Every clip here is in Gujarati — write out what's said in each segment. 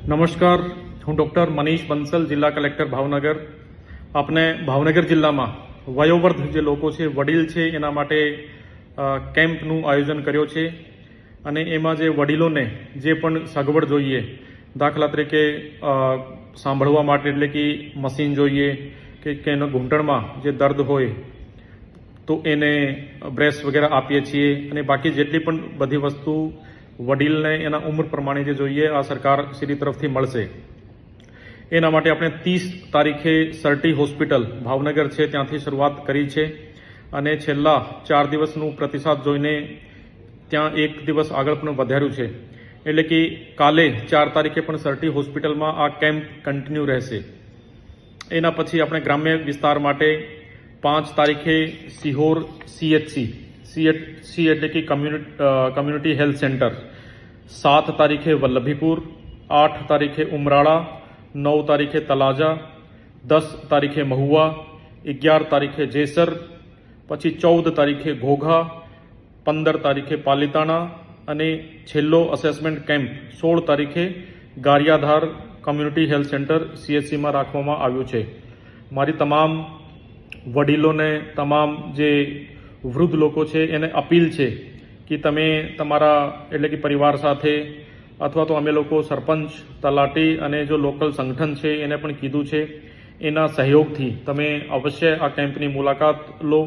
નમસ્કાર, હું ડૉક્ટર મનીષ બંસલ, જિલ્લા કલેક્ટર ભાવનગર. આપને ભાવનગર જિલ્લામાં વયોવૃદ્ધ જે લોકો છે, વડીલ છે, એના માટે કેમ્પનું આયોજન કર્યો છે. અને એમાં જે વડીલોને જે પણ સગવડ જોઈએ, દાખલા તરીકે સાંભળવા માટે એટલે કે મશીન જોઈએ કે એના ઘૂંટણમાં જે દર્દ હોય તો એને બ્રેસ વગેરે આપીએ છીએ. અને બાકી જેટલી પણ બધી વસ્તુ વડીલને એના ઉંમર પ્રમાણે જે જોઈએ આ સરકાર શ્રી તરફથી મળશે. એના માટે આપણે 30 તારીખે સર્ટી હોસ્પિટલ ભાવનગર છે ત્યાંથી શરૂઆત કરી છે. અને છેલ્લા 4 દિવસનું પ્રતિસાદ જોઈને ત્યાં 1 દિવસ આગળ પણ વધાર્યું છે. એટલે કે કાલે 4 તારીખે પણ સર્ટી હોસ્પિટલમાં આ કેમ્પ કન્ટિન્યુ રહેશે. એના પછી આપણે ગ્રામ્ય વિસ્તાર માટે 5 તારીખે સિહોર CHC એટલે કે કમ્યુનિટી હેલ્થ સેન્ટર, 7 તારીખે વલ્લભીપુર, 8 તારીખે ઉમરાળા, 9 તારીખે તલાજા, 10 તારીખે મહુવા, 11 તારીખે જેસર, પછી 14 તારીખે ઘોઘા, 15 તારીખે પાલિતાણા અને છેલ્લો અસેસમેન્ટ કેમ્પ 16 તારીખે ગારિયાધાર કમ્યુનિટી હેલ્થ સેન્ટર CHCમાં રાખવામાં આવ્યું છે. મારી તમામ વડીલોને, તમામ જે વૃદ્ધ લોકો છે એને અપીલ છે કે તમે તમારા એટલે કે પરિવાર સાથે અથવા તો અમે લોકો સરપંચ, તલાટી અને જો લોકલ સંગઠન છે એને પણ કીધું છે, એના સહયોગથી તમે અવશ્ય આ કેમ્પની મુલાકાત લો.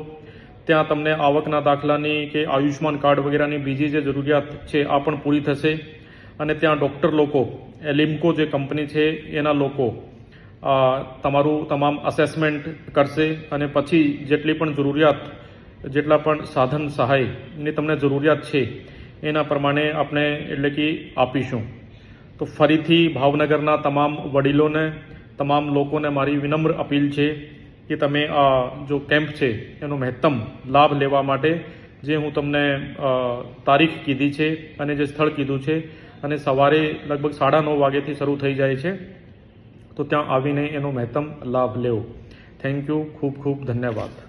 ત્યાં તમને આવકના દાખલાની કે આયુષ્માન કાર્ડ વગેરેની બીજી જે જરૂરિયાત છે આ પણ પૂરી થશે. અને ત્યાં ડૉક્ટર લોકો, એલિમ્કો જે કંપની છે એના લોકો તમારું તમામ અસેસમેન્ટ કરશે. અને પછી જેટલી પણ જરૂરિયાત, જેટલા પણ સાધન સહાયની તમને જરૂરિયાત છે એના પ્રમાણે આપણે એટલે કે આપીશું. તો ફરીથી ભાવનગરના તમામ વડીલોને, તમામ લોકોને મારી વિનમ્ર અપીલ છે કે તમે આ જો કેમ્પ છે એનો મહત્તમ લાભ લેવા માટે જે હું તમને તારીખ કીધી છે અને જે સ્થળ કીધું છે, અને સવારે લગભગ 9:30 વાગ્યાથી શરૂ થઈ જાય છે, તો ત્યાં આવીને એનો મહત્તમ લાભ લેવો. થેન્ક યુ, ખૂબ ખૂબ ધન્યવાદ.